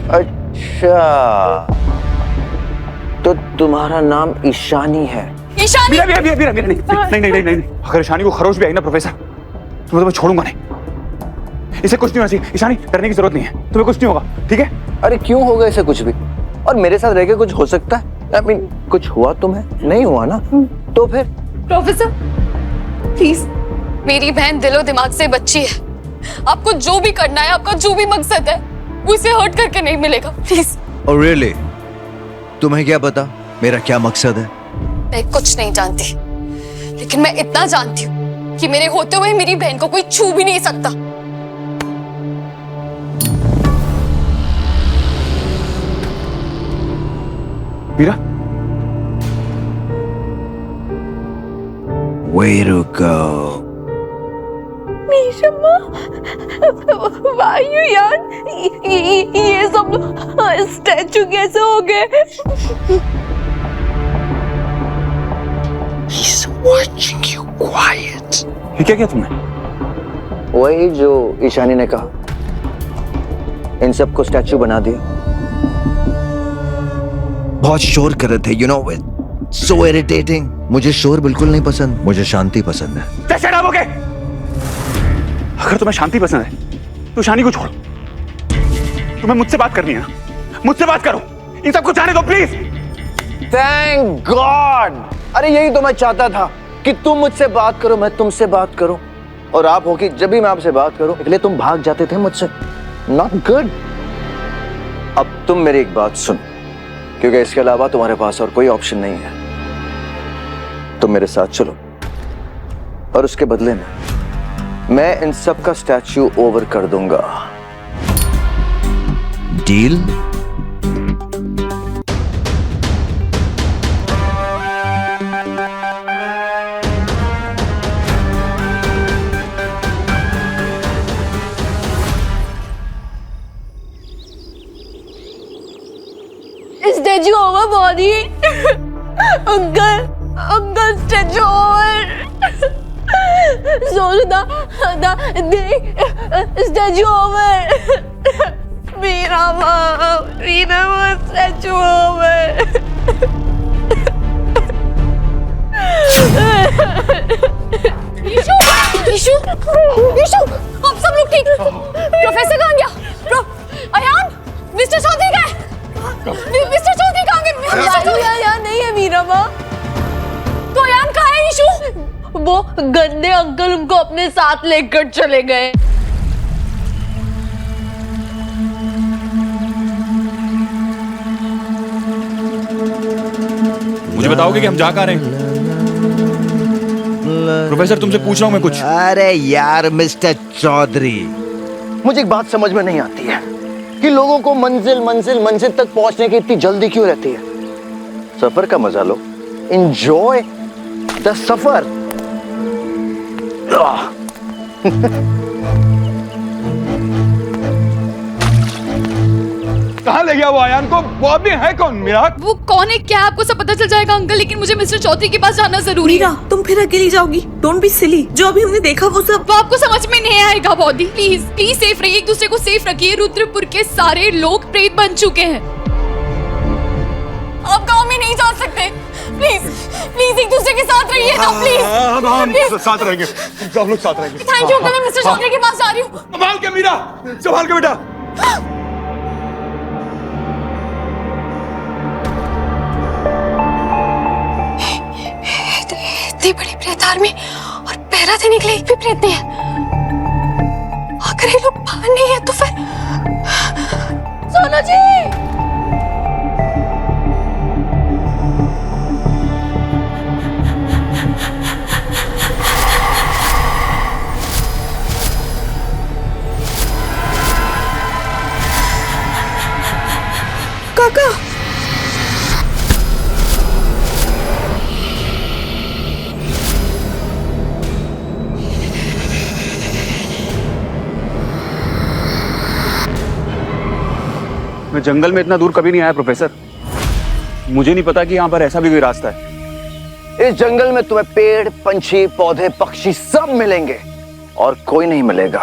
अच्छा, तो तुम्हारा नाम ईशानी है? ईशानी? मीरा, नहीं। अगर ईशानी को खरोच भी आई ना प्रोफेसर, तो मैं तुम्हें छोड़ूंगा नहीं। इसे कुछ नहीं होना चाहिए। ईशानी, डरने की जरूरत नहीं है, तुम्हें कुछ नहीं होगा, ठीक है? अरे क्यों होगा इसे कुछ भी? और मेरे साथ रह के कुछ हो सकता है? I mean, कुछ हुआ तुम्हें? नहीं हुआ ना? तो फिर? प्रोफेसर प्लीज, मेरी बहन दिलो दिमाग से बच्ची है। आपको जो भी करना है, आपका जो भी मकसद है, वो इसे हर्ट करके नहीं मिलेगा, प्लीज। और रियली तुम्हें क्या पता मेरा क्या मकसद है? मैं कुछ नहीं जानती, लेकिन मैं इतना जानती हूँ कि मेरे होते हुए मेरी बहन को कोई छू भी नहीं सकता। Meera, Way to go. मीशम्मा, why you यार? ये सब स्टैचू कैसे हो गए? He's watching you quiet. ये क्या किया तुमने? वही जो ईशानी ने कहा, इन सबको स्टैचू बना दिया। बहुत शोर कर रहे थे, you know it. So irritating. मुझे शोर बिल्कुल नहीं पसंद, मुझे शांति पसंद है। Shut up, okay? अगर तुम्हें शांति पसंद है तो ईशानी को छोड़ो। तुम्हें मुझसे बात करनी है ना, मुझसे बात करो। इन सबको जाने दो प्लीज। Thank God! अरे यही तो मैं चाहता था कि तुम मुझसे बात करो, मैं तुमसे बात करूं, और आप हो कि जब भी मैं आपसे बात करूं इसलिए तुम भाग जाते थे मुझसे। Not good. अब तुम मेरी एक बात सुन, क्योंकि इसके अलावा तुम्हारे पास और कोई ऑप्शन नहीं है। तुम मेरे साथ चलो, और उसके बदले में मैं इन सब का स्टैच्यू ओवर कर दूंगा। Deal? Statue over body. Uncle statue over. सोचना स्टैचू ओवर। मेरा स्टैचू ओवर। ईशू, आप सब लोग ठीक? प्रोफेसर कहाँ गया? अयान, मिस्टर चौधरी कहाँ है? मिस्टर चौधरी कहाँ गए? यहाँ नहीं है मीरा माँ। तो अयान कहाँ है ईशू? वो गंदे अंकल उनको अपने साथ लेकर चले गए। मुझे बताओगे कि हम जा कहाँ रहे हैं? प्रोफेसर, तुमसे पूछ रहा हूँ मैं कुछ। अरे यार मिस्टर चौधरी, मुझे एक बात समझ में नहीं आती है कि लोगों को मंजिल तक पहुंचने की इतनी जल्दी क्यों रहती है। सफर का मजा लो, एंजॉय द सफर। कहाँ ले गया वो आयान को? वो आदमी है कौन? मीरा, वो कौन है क्या आपको सब पता चल जाएगा अंकल, लेकिन मुझे मिस्टर चौधरी के पास जाना जरूरी है। मीरा, तुम फिर अकेली जाओगी? Don't be silly. जो अभी हमने देखा वो सब वो आपको समझ में नहीं आएगा बॉडी। प्लीज सेफ रहिए, एक दूसरे को सेफ रखिए। रुद्रपुर के सारे लोग प्रेत बन चुके हैं। आप गांव में नहीं जा सकते। प्लीज एक दूसरे के साथ रहिए ना, प्लीज। हम साथ रहेंगे, सब लोग साथ रहेंगे। थैंक यू अंकल, मैं मिस्टर चौधरी के पास जा रही हूँ। संभाल के मीरा, संभाल के बेटा। इतनी बड़ी प्रेत आर्मी और पैरा से निकले एक भी प्रेत नहीं है। अगर ये लोग बाहर नहीं है तो फिर सोनू जी। काका, मैं जंगल में इतना दूर कभी नहीं आया प्रोफेसर। मुझे नहीं पता कि यहाँ पर ऐसा भी कोई रास्ता है। इस जंगल में तुम्हें पेड़, पंछी, पौधे, पक्षी सब मिलेंगे और कोई नहीं मिलेगा।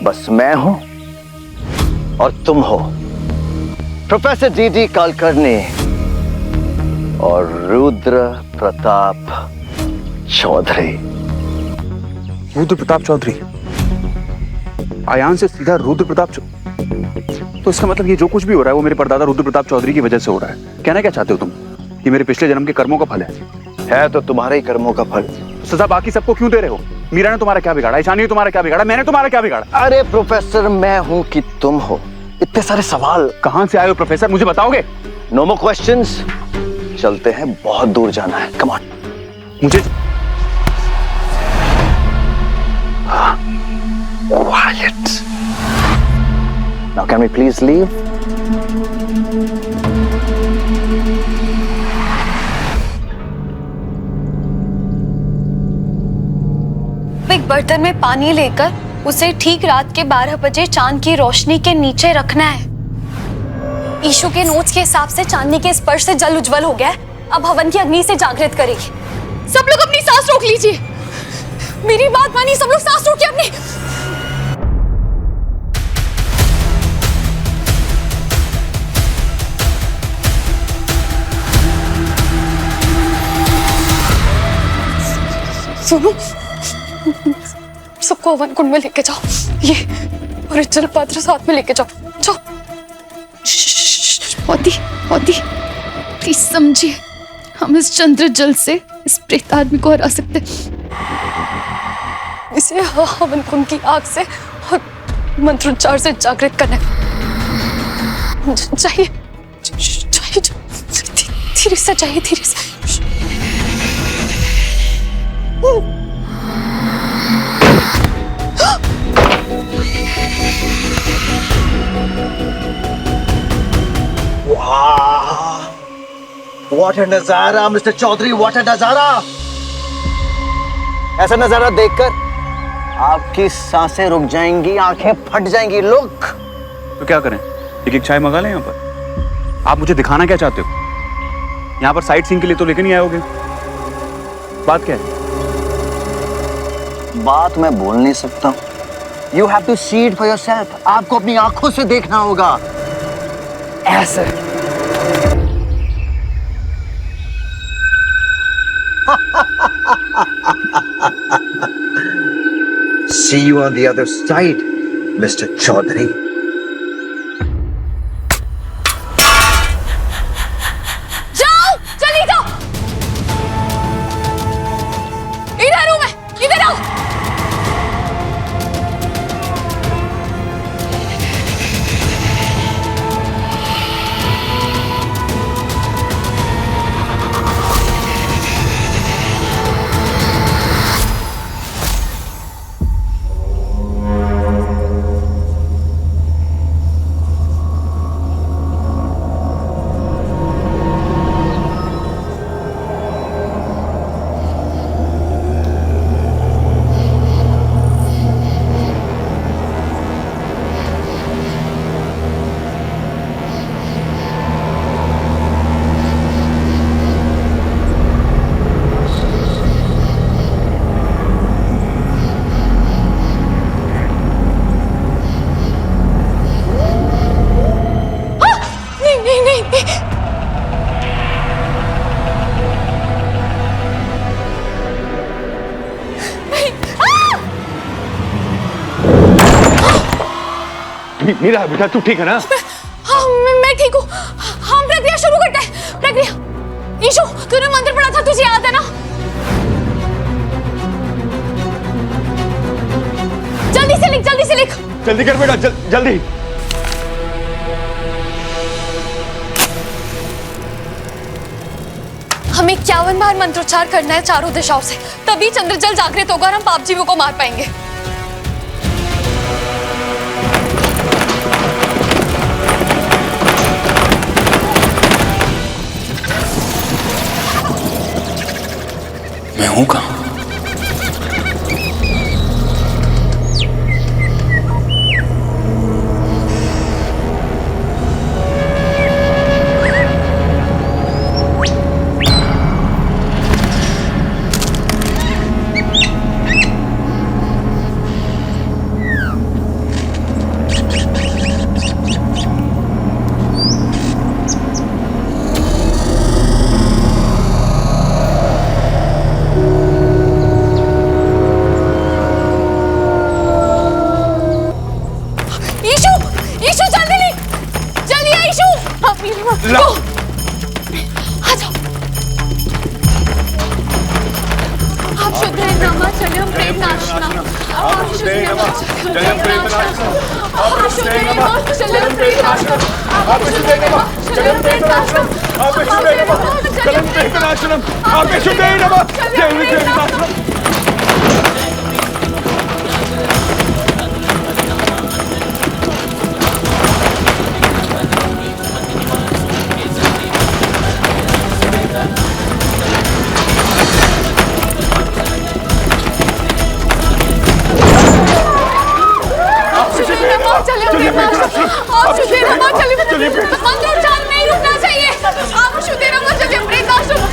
बस मैं हूं और तुम हो प्रोफेसर डीडी कुलकर्णी और रुद्र प्रताप चौधरी। रुद्र प्रताप चौधरी? आयान से सीधा रुद्र प्रताप तो इसका मतलब ये जो कुछ भी हो रहा है वो मेरे परदादा रुद्र प्रताप चौधरी की वजह से हो रहा है। कहना क्या चाहते हो तुम? ये मेरे पिछले जन्म के कर्मों का फल है तो तुम्हारे ही कर्मों का फल। तो सजा बाकी सबको क्यों दे रहे हो? मीरा ने तुम्हारा क्या बिगाड़ा? ईशानी ने तुम्हारा क्या बिगाड़ा? मैंने तुम्हारा क्या बिगाड़ा? अरे प्रोफेसर, मैं हूं कि तुम हो? इतने सारे सवाल कहां से आए हो प्रोफेसर, मुझे बताओगे? No more questions. चलते हैं, बहुत दूर जाना है। Come on. मुझे Quiet. Now can we please leave? एक बर्तन में पानी लेकर उसे ठीक रात के 12 बजे चांद की रोशनी के नीचे रखना है। ईशु के नोट्स के हिसाब से चांदनी के स्पर्श से जल उज्जवल हो गया है। अब हवन की अग्नि से जागृत करेगी। सब लोग अपनी सांस रोक लीजिए। मेरी बात मानिए, सब लोग सांस रोकिए अपनी। सुनो, सबको हवन कुंड में लेके जाओ। ये और जल पात्र साथ में लेके जाओ। जाओ। मोदी प्लीज समझिए, हम इस चंद्र जल से इस प्रेत आदमी को हरा सकते। इसे हवन कुंड की आग से और मंत्रोच्चार से जागृत करना। चाहिए धीरे से, चाहिए धीरे से। What a नजारा मिस्टर चौधरी, what a नजारा। ऐसा नजारा देखकर आपकी सांसें रुक जाएंगी, आंखें फट जाएंगी। लुक। तो क्या करें, एक चाय मंगा लें यहाँ पर? आप मुझे दिखाना क्या चाहते हो? यहाँ पर साइट सीइंग के लिए तो लेकर नहीं आए होगे। बात क्या है? बात मैं बोल नहीं सकता। You have to see it for yourself। आपको अपनी आंखों से देखना होगा। ऐसे। See you on the other side, Mr. Chaudhary. जाओ, चली जाओ। इधर हूं मैं, इधर आओ। मीरा बेटा, तू ठीक है ना? हाँ, मैं ठीक हूँ। हम प्रक्रिया शुरू करते हैं। प्रक्रिया। ईशु, तूने मंत्र पढ़ा था, तुझे याद है ना? जल्दी से लिख, जल्दी से लिख। जल्दी कर बेटा, जल्दी। हमें 51 बार मंत्रोच्चार करना है चारों दिशाओं से, तभी चंद्रजल जागृत होगा और हम पाप जीवों को मार पाएंगे। मैं हूं कहां? मंत्रोच्चार नहीं रुकना चाहिए। आप शुद्धेरमा चलिए प्रेताश्रम।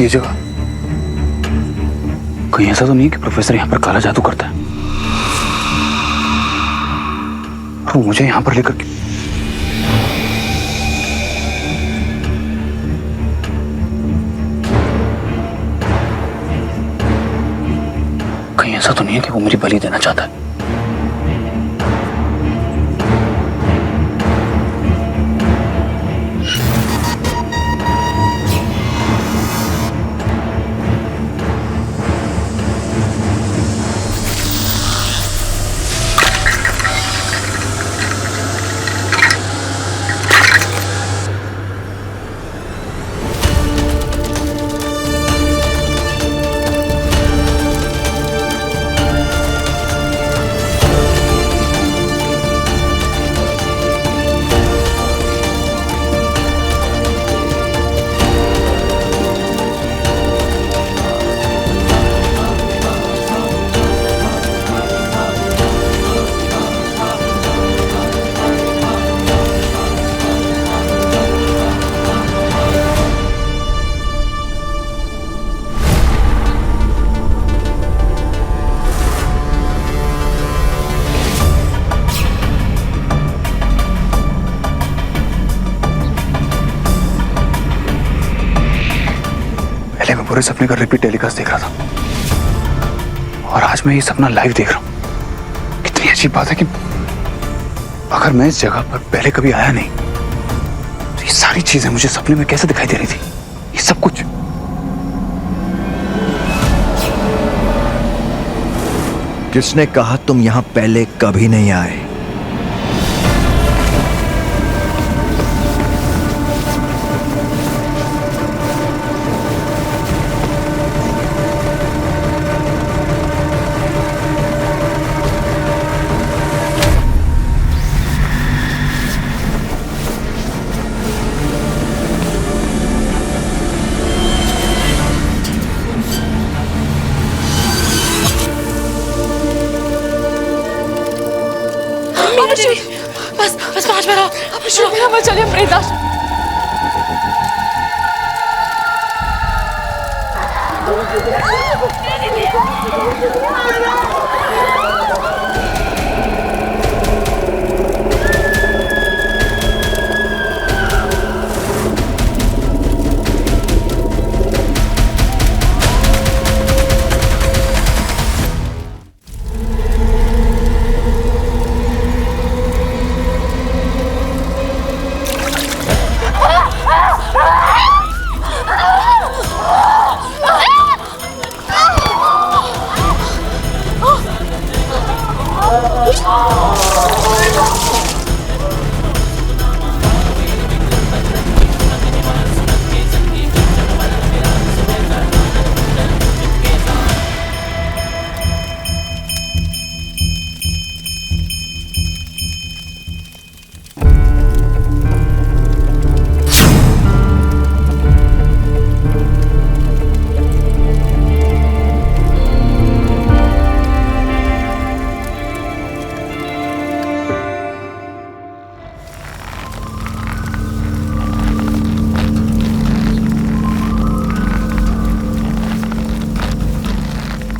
ये जगह कहीं ऐसा तो नहीं है कि प्रोफेसर यहाँ पर काला जादू करता है और वो मुझे यहाँ पर लेकर कहीं ऐसा तो नहीं है कि वो मेरी बलि देना चाहता है। पूरे सपने का रिपीट टेलीकास्ट देख रहा था और आज मैं ये सपना लाइव देख रहा हूं। कितनी अजीब बात है कि अगर मैं इस जगह पर पहले कभी आया नहीं तो ये सारी चीजें मुझे सपने में कैसे दिखाई दे रही थी। ये सब कुछ किसने कहा तुम यहां पहले कभी नहीं आए? बस 5 मिनट अब शुद्धेरमा चलिए प्रेताश्रम।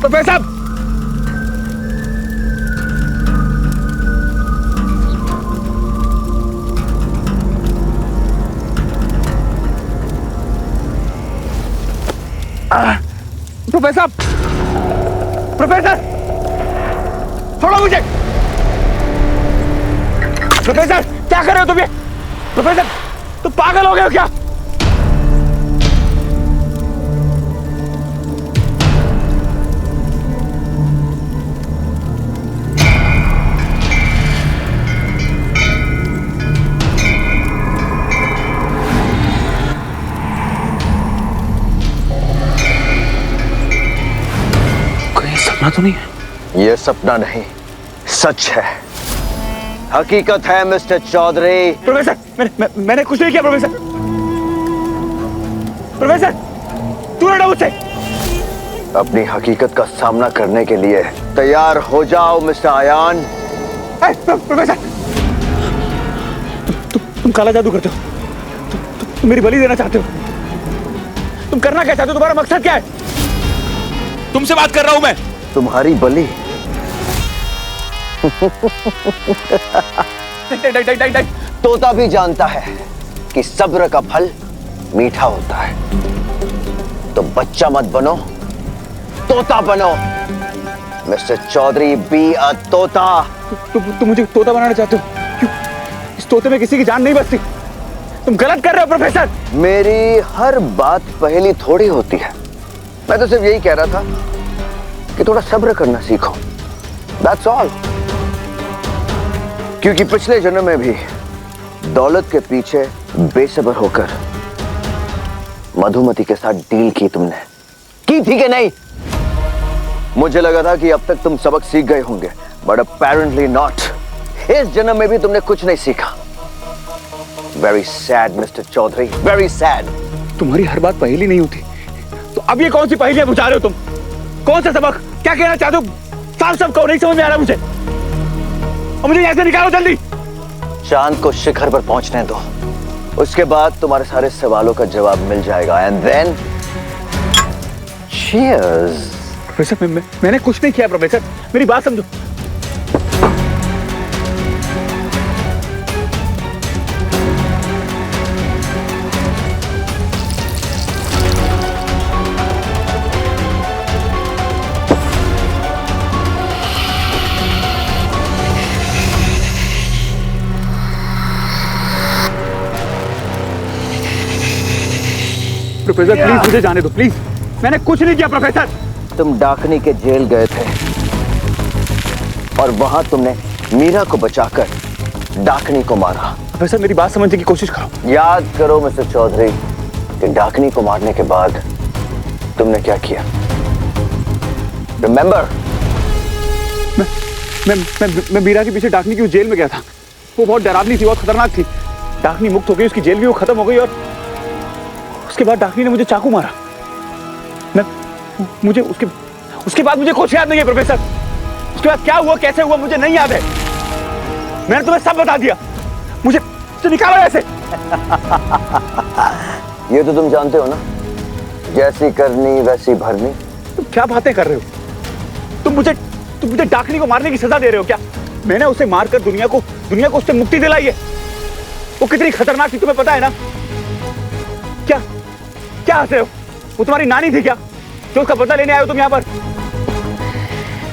प्रोफेसर साहब, प्रोफेसर साहब, प्रोफेसर छोड़ो मुझे। प्रोफेसर क्या कर रहे हो तुम ये? प्रोफेसर तुम पागल हो गए हो क्या? कोई सपना तो नहीं है? ये सपना नहीं, सच है, हकीकत है मिस्टर चौधरी। प्रोफेसर मैंने कुछ नहीं किया। प्रोफेसर प्रोफेसर तू लड़ा मुझसे। अपनी हकीकत का सामना करने के लिए तैयार हो जाओ मिस्टर आयान। प्रोफेसर तुम काला जादू करते हो, तुम मेरी बलि देना चाहते हो। तुम करना क्या चाहते हो? तुम्हारा मकसद क्या है? तुमसे बात कर रहा हूं मैं। तुम्हारी बलि? तोता भी जानता है कि सब्र का फल मीठा होता है, तो बच्चा मत बनो, तोता बनो। मिस्टर चौधरी, बी अ तोता। तुम मुझे तोता बनाना चाहते हो? क्यों? इस तोते में किसी की जान नहीं बचती। तुम गलत कर रहे हो प्रोफेसर। मेरी हर बात पहेली थोड़ी होती है। मैं तो सिर्फ यही कह रहा था कि थोड़ा सब्र करना सीखो, दैट्स ऑल। क्योंकि पिछले जन्म में भी दौलत के पीछे बेसब्र होकर मधुमती के साथ डील की तुमने, की थी कि नहीं? मुझे लगा था कि अब तक तुम सबक सीख गए होंगे, बट अपेरेंटली नॉट। इस जन्म में भी तुमने कुछ नहीं सीखा। Very sad mister Chaudhary, very sad. तुम्हारी हर बात पहेली नहीं होती, तो अब ये कौन सी पहेलियां बुझा रहे हो तुम? कौन सा सबक? क्या कहना चाहते हो? साफ साफ कहो, नहीं समझ में आ रहा मुझे। और मुझे यहाँ से निकालो जल्दी। चांद को शिखर पर पहुंचने दो, उसके बाद तुम्हारे सारे सवालों का जवाब मिल जाएगा। And then cheers. प्रोफेसर मैंने कुछ नहीं किया। प्रोफेसर मेरी बात समझो। प्रोफेसर प्लीज मुझे जाने दो, प्लीज। मैंने कुछ नहीं किया प्रोफेसर। तुम डाकनी के जेल गए थे और वहां तुमने मीरा को बचाकर डाकनी को मारा। प्रोफेसर मेरी बात समझने की कोशिश करो। याद करो मिस्टर चौधरी कि डाकनी को मारने के बाद तुमने क्या किया। रिमेंबर? मैं मीरा के पीछे डाकनी की जेल में गया था। वो बहुत डरावनी थी, बहुत खतरनाक थी। डाकनी मुक्त हो गई, उसकी जेल भी वो खत्म हो गई, और उसके बाद डाकनी ने मुझे चाकू मारा। मुझे उसके बाद मुझे कुछ याद नहीं है प्रोफेसर। उसके बाद क्या हुआ, कैसे हुआ, मुझे नहीं याद है। मैंने तुम्हें सब बता दिया। मुझे निकालो ऐसे। ये तो तुम जानते हो ना, जैसी करनी वैसी भरनी। तुम क्या बातें कर रहे हो? तुम मुझे डाकनी को मारने की सजा दे रहे हो क्या? मैंने उसे मारकर दुनिया को उससे मुक्ति दिलाई है। वो कितनी खतरनाक थी तुम्हें पता है ना? क्या हंस रहे हो? वो तुम्हारी नानी थी क्या, जो उसका बदला लेने आए हो तुम यहाँ पर?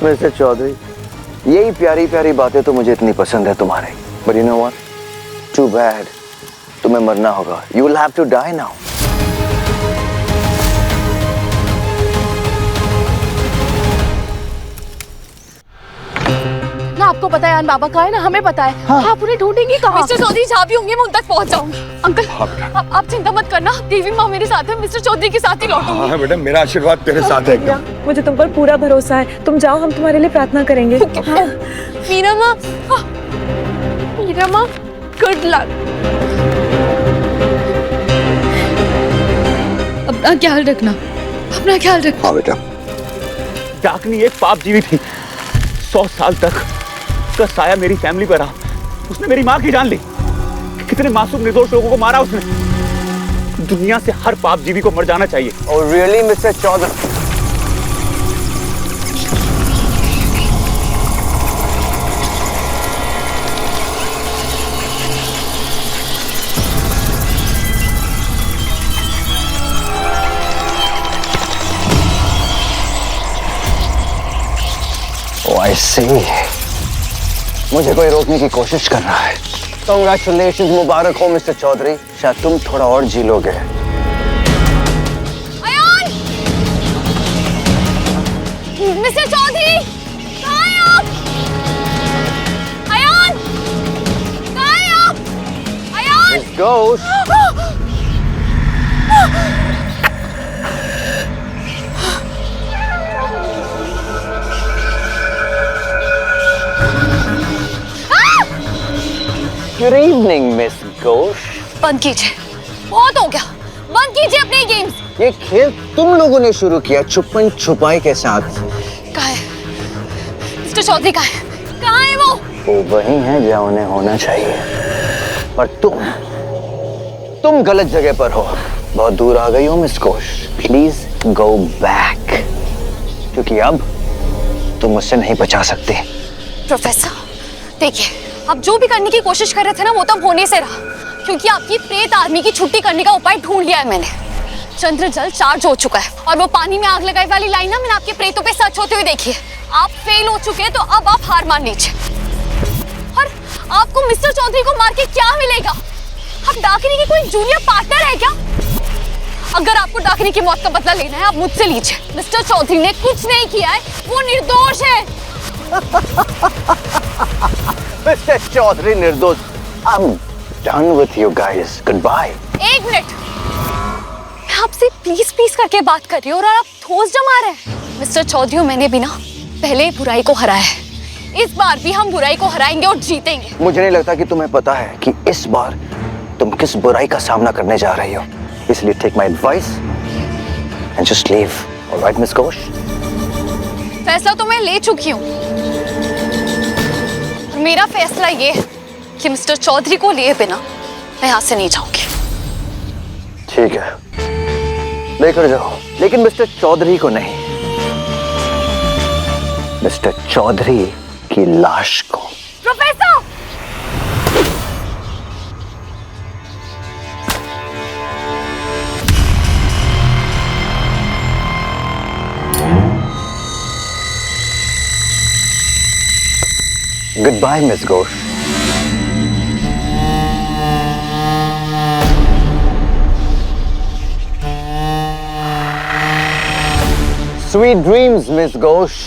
मिस्टर चौधरी, यही प्यारी प्यारी बातें तो मुझे इतनी पसंद है तुम्हारे। But you know what, too bad, तुम्हें मरना होगा। You will have to die now. ना आपको पता है बाबा कहाँ है ना, हमें पता है। हाँ। आप उन्हें ढूंढेंगी कहाँ? मिस्टर चौधरी जहाँ भी होंगे मैं उन तक पहुँच जाऊंगी। अंकल आप चिंता मत करना, देवी माँ मेरे साथ है, मिस्टर चौधरी के साथ ही लौटूंगी। हाँ बेटा, मेरा आशीर्वाद तेरे साथ है एकदम। मुझे तुम पर पूरा भरोसा है। तुम जाओ, हम तुम्हारे लिए प्रार्थना करेंगे। हाँ। मीरा माँ, मीरा माँ, गुड लक। अपना ख्याल रखना, अपना ख्याल रखना। हाँ बेटा। डाकनी एक पाप जीवी थी। 100 साल तक उसका साया मेरी फैमिली पर रहा। उसने मेरी माँ की जान ली। कितने मासूम निर्दोष लोगों को मारा उसने। दुनिया से हर पाप जीवी को मर जाना चाहिए। Oh really, mister Chaudhary? Oh, I see. मुझे कोई रोकने की कोशिश कर रहा है। Congratulations, मुबारक हो मिस्टर चौधरी। शायद तुम थोड़ा और जी लोगे। अयान! मिस्टर चौधरी, कहाँ हैं आप? अयान! कहाँ हैं आप? Ayan! Miss Ghosh. Good evening, Miss Ghosh. बंद कीजिए, बहुत हो गया। बंद कीजिए अपने गेम्स। ये खेल तुम लोगों ने शुरू किया छुपन छुपाई के साथ। कहाँ है? मिस्टर चौधरी कहाँ है? कहाँ है वो? वो वही है जहाँ उन्हें होना चाहिए। और तुम गलत जगह पर हो। बहुत दूर आ गई हो miss Ghosh. Please go back, क्योंकि अब तुम मुझसे नहीं बचा सकते। प्रोफेसर, देखिए, आप जो भी करने की कोशिश कर रहे थे ना, वो तब होने से रहा, क्योंकि आपकी प्रेत आदमी की छुट्टी करने का उपाय ढूंढ लिया है मैंने। चंद्र जल चार्ज हो चुका है और वो पानी में आग लगाई वाली लाइन ना मैंने आपके प्रेतों पे सच होते हुए देखी है। आप फेल हो चुके हैं, तो अब आप हार मान लीजिए। और आपको मिस्टर चौधरी को मार के क्या मिलेगा? आप डाकिनी की कोई जूनियर पार्टनर है क्या? अगर आपको डाकिनी की मौत का बदला लेना है, आप मुझसे लीजिए। मिस्टर चौधरी ने कुछ नहीं किया है, वो निर्दोष है। मिस्टर चौधरी निर्दोष। I'm done with you guys. Goodbye. एक मिनट, मैं आपसे प्लीज प्लीज करके बात कर रही हूँ और आप ठोस जमा रहे हैं। मिस्टर चौधरी, मैंने भी ना पहले ही बुराई को हराया है। इस बार भी हम बुराई को हराएंगे और जीतेंगे। मुझे नहीं लगता कि तुम्हें पता है कि इस बार तुम किस बुराई का सामना करने जा रही हो। इसलिए take my advice and just leave. Alright miss Ghosh? फैसला तो मैं ले चुकी हूँ। मेरा फैसला ये है कि मिस्टर चौधरी को लिए बिना मैं यहाँ से नहीं जाऊंगी। ठीक है, लेकर जाओ, लेकिन मिस्टर चौधरी को नहीं, मिस्टर चौधरी की लाश को। Professor! Goodbye, Miss Ghosh. Sweet dreams, Miss Ghosh.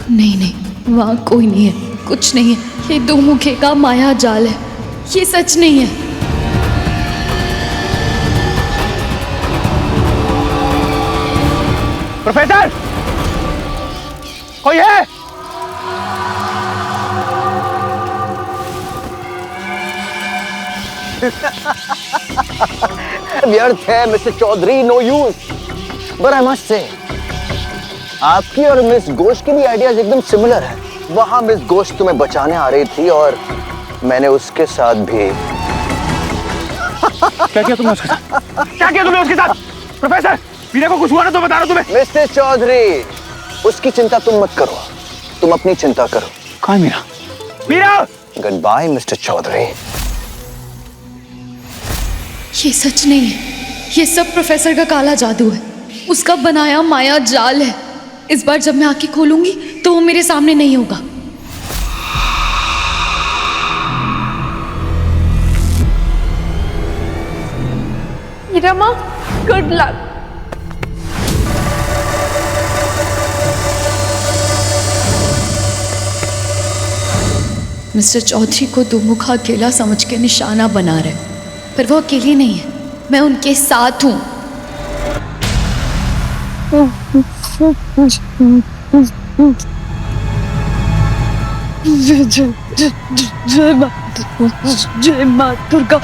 नहीं, वहाँ कोई नहीं है, कुछ नहीं है। ये दो मुखे का माया जाल है, ये सच नहीं है। प्रोफेसर, कोई है? व्यर्थ है mister Chaudhary, no use. But I must say, आपकी और मिस घोष की भी आइडियाज एकदम सिमिलर है। वहां मिस घोष तुम्हें बचाने आ रही थी और मैंने उसके साथ भी। क्या किया तुमने उसके साथ? क्या किया तुमने उसके साथ? प्रोफेसर, मीरा को कुछ हुआ ना तो बता रहा तुम्हें। मिस्टर चौधरी, उसकी चिंता तुम मत करो, तुम अपनी चिंता करो। कहाँ है Meera? Meera! Goodbye mister Chaudhary. ये सच नहीं है, ये सब प्रोफेसर का काला जादू है, उसका बनाया माया जाल है। इस बार जब मैं आंखें खोलूंगी तो वो मेरे सामने नहीं होगा। मीरा माँ, गुड लक। मिस्टर चौधरी को दुमुखा अकेला समझ के निशाना बना रहे, पर वो अकेले नहीं है, मैं उनके साथ हूँ। जय माँ दुर्गा।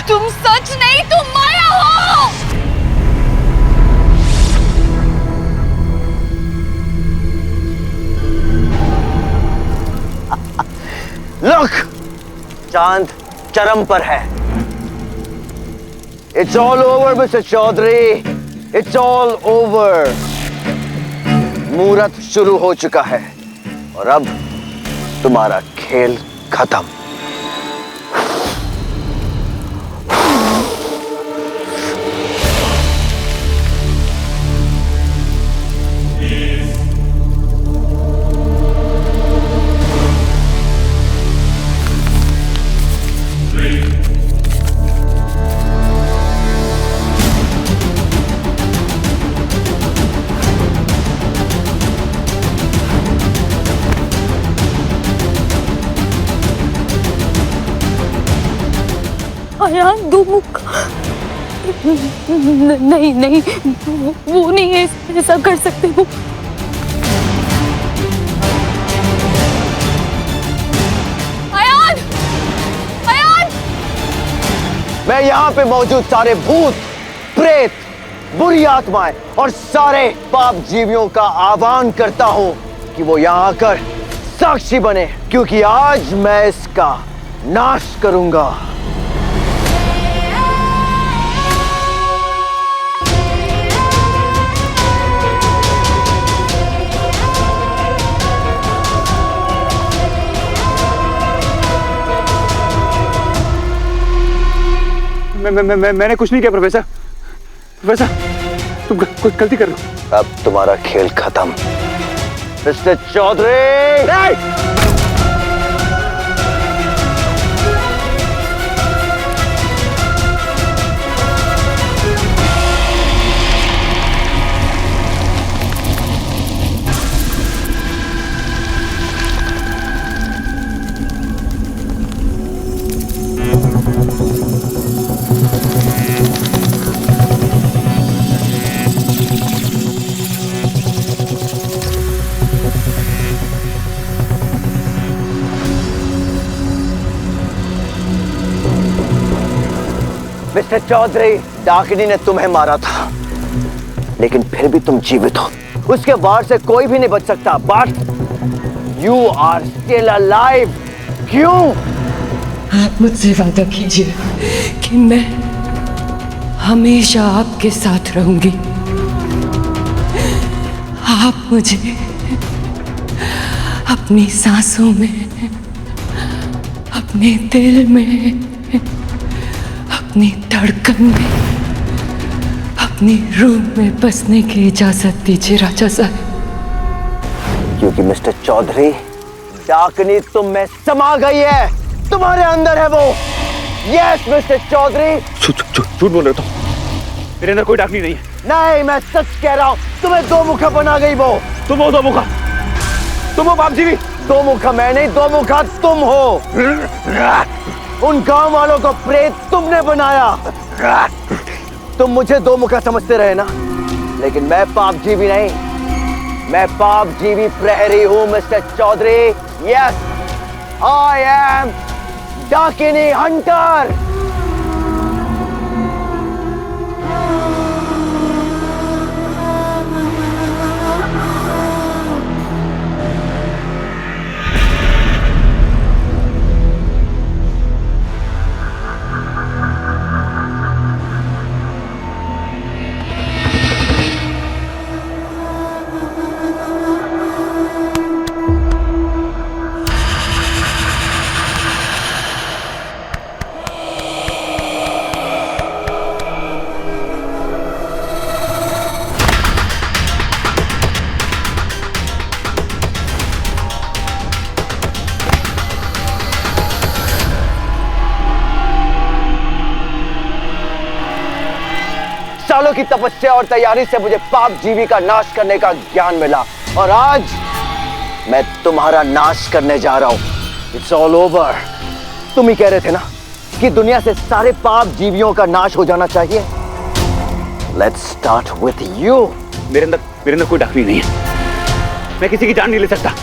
तुम सच नहीं, तुम माया हो। लुक, चांद चरम पर है। It's all over, Mr. Chaudhary. It's all over. मुहूर्त शुरू हो चुका है और अब तुम्हारा खेल खत्म। अयान दो मुख नहीं नहीं वो नहीं है, ऐसा कर सकते वो। अयान! अयान! मैं यहाँ पे मौजूद सारे भूत, प्रेत, बुरी आत्माएं और सारे पाप जीवियों का आह्वान करता हूँ कि वो यहाँ आकर साक्षी बने, क्योंकि आज मैं इसका नाश करूंगा। मैंने कुछ नहीं किया प्रोफेसर। प्रोफेसर तुम कुछ गलती कर रहे हो। अब तुम्हारा खेल खत्म मिस्टर चौधरी। मिस्टर चौधरी, डाकिनी ने तुम्हें मारा था, लेकिन फिर भी तुम जीवित हो। उसके वार से कोई भी नहीं बच सकता, but you are still alive. क्यों? आप मुझसे वादा कीजिए कि मैं हमेशा आपके साथ रहूंगी। आप मुझे अपनी सांसों में, अपने दिल में, अपनी धड़कन में, अपनी रूह में बसने की इजाजत दीजिए राजा साहब। क्योंकि मिस्टर चौधरी, डाकिनी तुम में समा गई है, तुम्हारे अंदर है वो। Yes mister Chaudhary. झूठ बोल रहे हो तुम। मेरे अंदर कोई डाकनी नहीं है। नहीं, मैं सच कह रहा हूँ, तुम्हें दो मुखा बना गई वो। तुम हो दो मुखा, तुम हो बाप जी भी। दो मुखा मैं नहीं, दो मुखा तुम हो। उन गांव वालों को प्रेत तुमने बनाया। तुम मुझे दो मुखा समझते रहे ना, लेकिन मैं पाप जीवी नहीं, मैं पाप जीवी प्रहरी हूं mister Chaudhary. Yes, I am डाकिनी हंटर। सालों की तपस्या और तैयारी से मुझे पाप जीवी का नाश करने का ज्ञान मिला, और आज मैं तुम्हारा नाश करने जा रहा हूं। It's all over. तुम ही कह रहे थे ना कि दुनिया से सारे पाप जीवियों का नाश हो जाना चाहिए। Let's start with you. मेरे अंदर कोई डाकनी नहीं है। मैं किसी की जान नहीं ले सकता,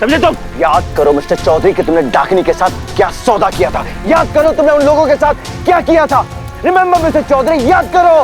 समझे तुम? याद करो मिस्टर चौधरी कि तुमने डाकिनी के साथ क्या सौदा किया था। याद करो तुमने उन लोगों के साथ क्या किया था। रिमेंबर मिस्टर चौधरी, याद करो।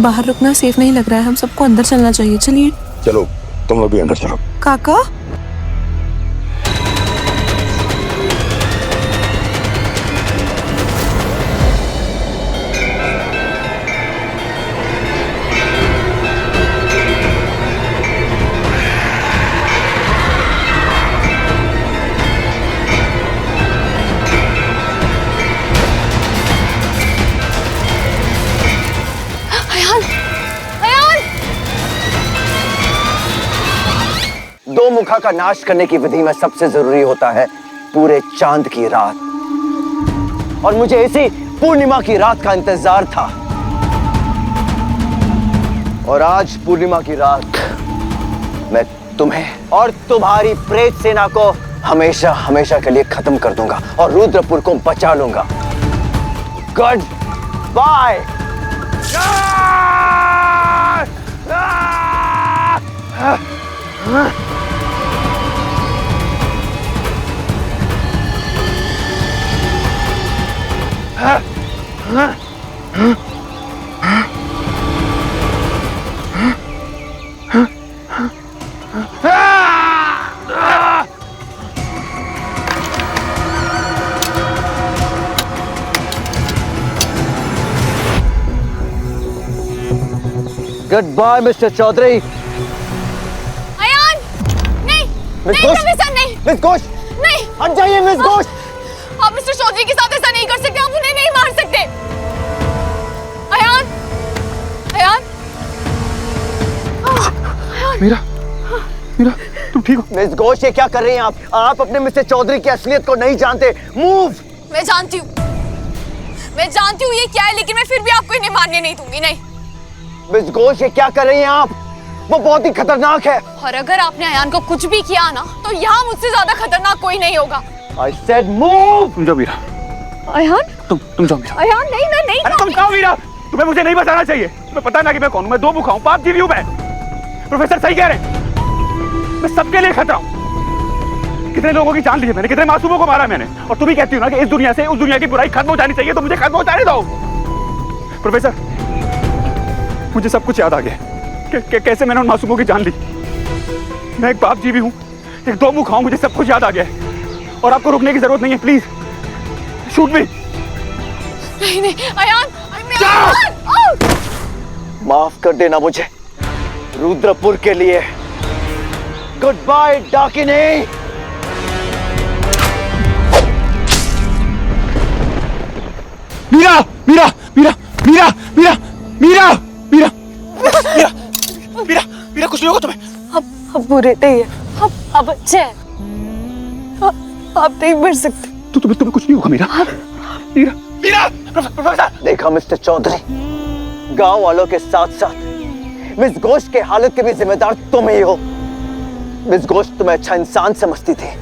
बाहर रुकना सेफ नहीं लग रहा है, हम सबको अंदर चलना चाहिए। चलिए। चलो तुम लोग भी अंदर चलो। काका दो मुखा का नाश करने की विधि में सबसे जरूरी होता है पूरे चांद की रात, और मुझे इसी पूर्णिमा की रात का इंतजार था। और आज पूर्णिमा की रात मैं तुम्हें और तुम्हारी प्रेत सेना को हमेशा हमेशा के लिए खत्म कर दूंगा और रुद्रपुर को बचा लूंगा। Goodbye. Goodbye mister Chaudhary. Ayaan नहीं, मिस नहीं घोष, प्रोफेसर, नहीं मिस घोष, नहीं। हट जाइए मिस घोष। आप मिस्टर चौधरी के साथ ऐसा नहीं कर सकते, आप उन्हें नहीं मार सकते। अयान, अयान, मीरा, मीरा तुम ठीक हो? मिस घोष, ये क्या कर रही हैं आप? आप अपने मिस्टर चौधरी की असलियत को नहीं जानते। मूव। मैं जानती हूँ ये क्या है, लेकिन मैं फिर भी आपको इन्हें मारने नहीं दूंगी। नहीं। मिस घोष, ये क्या कर रही हैं आप? वो बहुत ही खतरनाक है। और अगर आपने अयान को कुछ भी किया ना, तो यहाँ मुझसे ज्यादा खतरनाक कोई नहीं होगा। I said move। तुम जाओ मीरा। अयान, तुम जाओ मीरा। अयान नहीं, मैं नहीं। अरे तुम कहो मीरा, तुम्हें मुझे नहीं बताना चाहिए। तुम्हें पता ना कि मैं कौन हूँ। मैं दो मुखा हूँ, पाप जीवी हूँ मैं। प्रोफेसर सही कह रहे हैं, मैं सबके लिए खतरा हूँ। कितने लोगों की जान ली है मैंने, कितने मासूमों को मारा मैंने। और तुम भी कहती हो ना कि इस दुनिया से उस दुनिया की बुराई खत्म हो जानी चाहिए, तो मुझे खत्म हो जाने दो। प्रोफेसर, मुझे सब कुछ याद आ गया कैसे मैंने उन मासूमों की जान ली। मैं एक पाप जीवी हूँ, एक दो मुखा हूँ, मुझे सब कुछ याद आ गया है। और आपको रुकने की जरूरत नहीं है। प्लीज शूट मी। नहीं नहीं अयान, माफ कर देना मुझे रुद्रपुर के लिए। गुड बाय डाकिनी। मीरा, मीरा, मीरा, मीरा, मीरा, मीरा, मीरा, मीरा, मीरा, मीरा, कुछ नहीं होगा तुम्हें। अब बुरे नहीं है, अब अच्छे हैं। आप नहीं मर सकते। तो तुम्हें कुछ नहीं होगा मीरा। मीरा, मीरा, प्रोफेसर। देखा मिस्टर चौधरी, गांव वालों के साथ साथ मिस घोष के हालत के भी जिम्मेदार तुम ही हो। मिस घोष तुम्हें अच्छा इंसान समझती थी,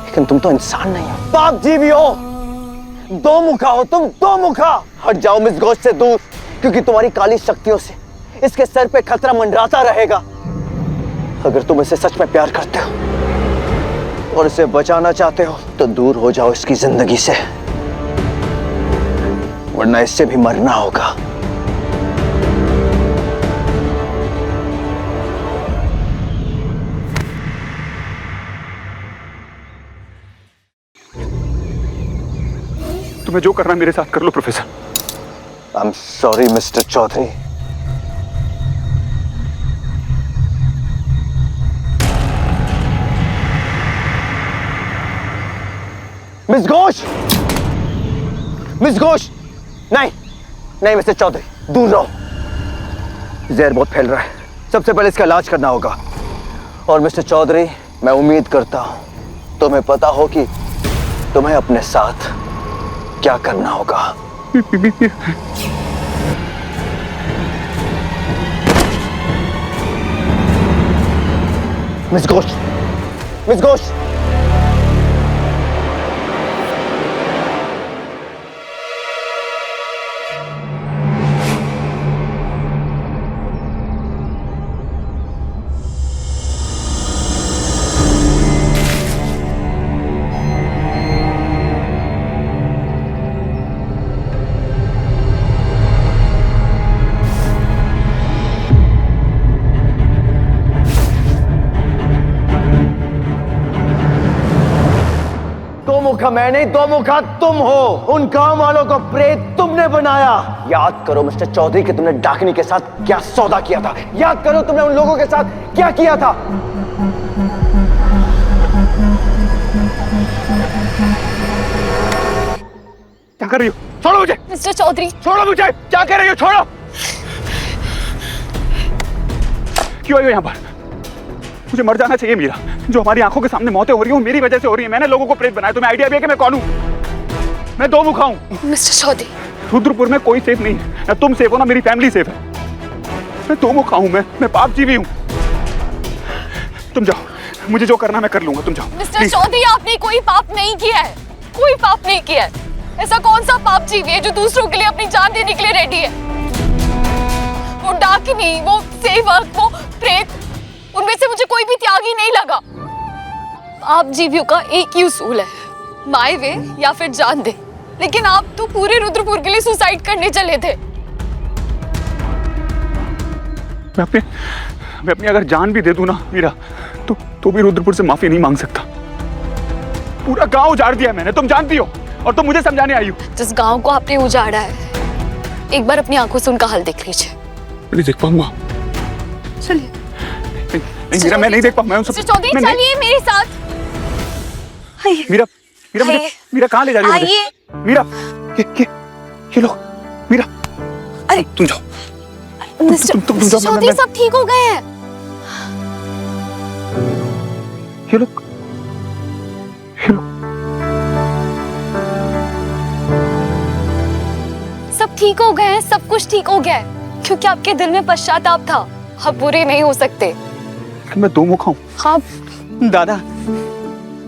लेकिन तुम तो इंसान नहीं हो, पाप जीवी हो। दो मुखा हो तुम, दो मुखा। हट जाओ मिस घोष से दूर, क्योंकि तुम्हारी काली शक्तियों से इसके सर पे खतरा मंडराता रहेगा। अगर तुम इसे सच में प्यार करते हो और इसे बचाना चाहते हो, तो दूर हो जाओ इसकी जिंदगी से, वरना इससे भी मरना होगा। तुम्हें जो करना मेरे साथ कर लो professor. I am sorry mister Chaudhary. Miss Ghosh, miss Ghosh, नहीं नहीं मिस्टर चौधरी, दूर रहो। जहर बहुत फैल रहा है, सबसे पहले इसका इलाज करना होगा। और मिस्टर चौधरी, मैं उम्मीद करता हूं तुम्हें पता हो कि तुम्हें अपने साथ क्या करना होगा। मिस घोष, मिस घोष, मुखा मैं नहीं, दो मुखा तुम हो। उन गांव वालों को प्रेत तुमने बनाया। याद करो मिस्टर चौधरी कि तुमने डाकिनी के साथ क्या सौदा किया था। याद करो तुमने उन लोगों के साथ क्या किया था। क्या कर रही हो? छोड़ो मुझे। मिस्टर चौधरी, छोड़ो मुझे। क्या कर रही हो? छोड़ो। क्यों आई हो यहाँ पर? मुझे मर जाना चाहिए मीरा। जो हमारी आंखों के सामने मौतें हो रही हैं वो मेरी वजह से हो रही है। मैंने लोगों को प्रेत बनाया। तुम्हें आइडिया भी है कि मैं कौन हूँ? मैं दो मुखा हूँ। मिस्टर चौधरी, रुद्रपुर में कोई सेफ नहीं है। ना तुम सेफ हो ना मेरी फैमिली सेफ है। मैं दो मुखा हूँ। मैं पाप जीवी हूँ। तुम जाओ, मुझे जो करना मैं कर लूंगा। तुम जाओ। मिस्टर चौधरी, आपने कोई पाप नहीं किया है। कोई पाप नहीं किया है। ऐसा कौन सा पाप जीवी है जो दूसरों के लिए अपनी जान देने के लिए रेडी है? वो डाकिनी, वो सेवक, वो प्रेत, उनमें से मुझे कोई भी त्यागी नहीं लगा। आप जीवियों का एक ही उसूल है, माए वे या फिर जान दे। लेकिन आप तो पूरे रुद्रपुर के लिए सुसाइड करने चले थे। मैं अपनी अगर जान भी दे दूं ना मीरा, तो भी रुद्रपुर से माफी नहीं मांग सकता। पूरा गांव उजाड़ दिया मैंने, तुम जानती हो, और तुम मुझे समझाने आई हो। जिस गांव को आपने उजाड़ा है, एक बार अपनी आंखों से उनका हाल देख लीजिए। नहीं देख पाऊंगा। चलिए। नहीं मीरा, मैं नहीं देख पाऊंगा। मिस्टर चौधरी, चलिए मेरे साथ। मीरा, मीरा कहाँ ले जा रही हो मुझे? मीरा, ये लो, मीरा। अरे तुम जाओ। मिस्टर चौधरी, सब ठीक हो गए हैं। ये लो। सब ठीक हो गए हैं, सब कुछ ठीक हो गया है, क्योंकि आपके दिल में पश्चाताप था। आप बुरे नहीं हो सकते। मैं दो मुखा हूँ। हाँ दादा,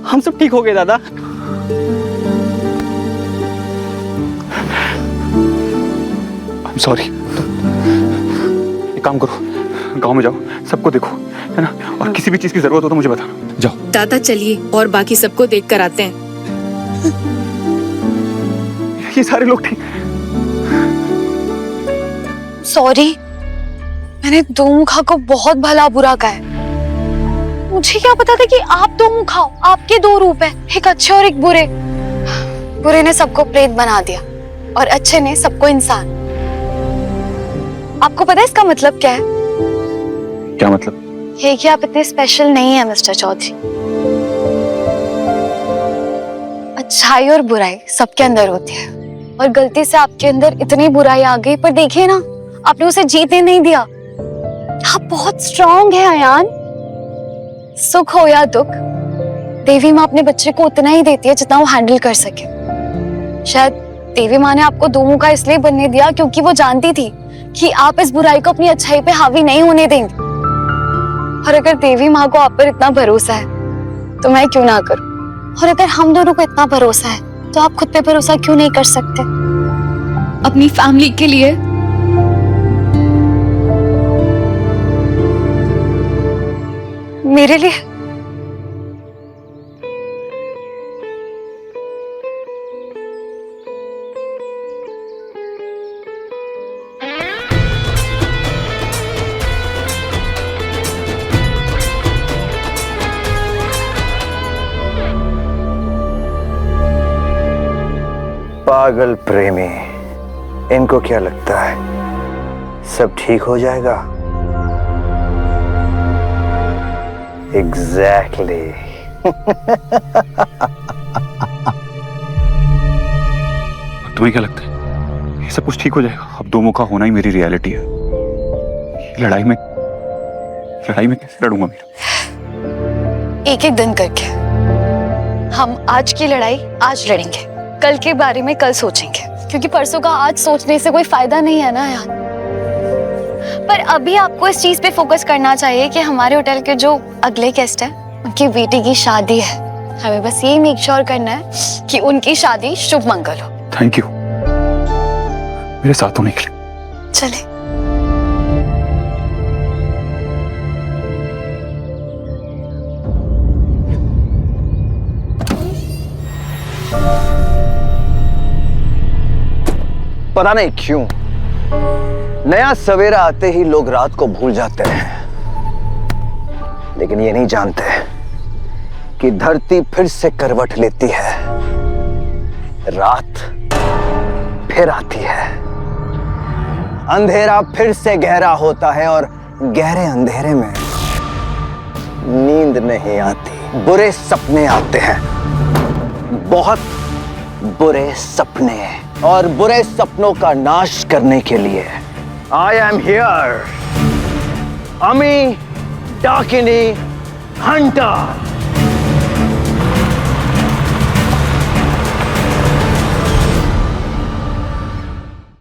हम सब ठीक हो गए दादा। I'm sorry। एक काम करो, गांव में जाओ, सबको देखो, है ना? और किसी भी चीज की जरूरत हो तो मुझे बताना। जाओ। दादा चलिए, और बाकी सबको देख कर आते हैं। ये सारे लोग ठीक। सॉरी, मैंने दो मुखा को बहुत भला बुरा कहा है। मुझे क्या पता था कि आप दो मुखा हो। आपके दो रूप हैं, एक अच्छे और एक बुरे। बुरे ने सबको प्रेत बना दिया और अच्छे ने सबको इंसान। आपको पता है इसका मतलब क्या है? क्या मतलब? ये कि आप इतने स्पेशल नहीं है मिस्टर चौधरी। अच्छाई और बुराई सबके अंदर होती है, और गलती से आपके अंदर इतनी बुराई आ गई, पर देखिए ना, आपने उसे जीतने नहीं दिया। आप बहुत स्ट्रांग है अयान। सुख हो या दुख, देवी माँ अपने बच्चे को उतना ही देती है जितना वो हैंडल कर सके। शायद देवी माँ ने आपको दो मुखा इसलिए बनने दिया क्योंकि वो जानती थी कि आप इस बुराई को अपनी अच्छाई पे हावी नहीं होने देंगे। और अगर देवी माँ को आप पर इतना भरोसा है तो मैं क्यों ना करूं? और अगर हम दोनों को इतना भरोसा है तो आप खुद पे भरोसा क्यों नहीं कर सकते? अपनी फैमिली के लिए। मेरे लिए। पागल प्रेमी, इनको क्या लगता है सब ठीक हो जाएगा? एग्जैक्टली। तुम्हें क्या लगता है ये सब कुछ ठीक हो जाएगा? अब दो मुखा होना ही मेरी रियलिटी है। लड़ाई में कैसे लड़ूंगा मीरा? एक एक दिन करके। हम आज की लड़ाई आज लड़ेंगे, कल के बारे में कल सोचेंगे, क्योंकि परसों का आज सोचने से कोई फायदा नहीं है ना यार। पर अभी आपको इस चीज पे फोकस करना चाहिए कि हमारे होटल के जो अगले गेस्ट हैं, उनकी बेटी की शादी है। हमें बस ये मेक श्योर करना है कि उनकी शादी शुभ मंगल हो। थैंक यू मेरे साथ होने के लिए। चले। पता नहीं क्यों नया सवेरा आते ही लोग रात को भूल जाते हैं, लेकिन ये नहीं जानते कि धरती फिर से करवट लेती है रात फिर आती है, अंधेरा फिर से गहरा होता है और गहरे अंधेरे में नींद नहीं आती, बुरे सपने आते हैं, बहुत बुरे सपने। और बुरे सपनों का नाश करने के लिए आई एम हियर, अमी डाकिनी हंटर।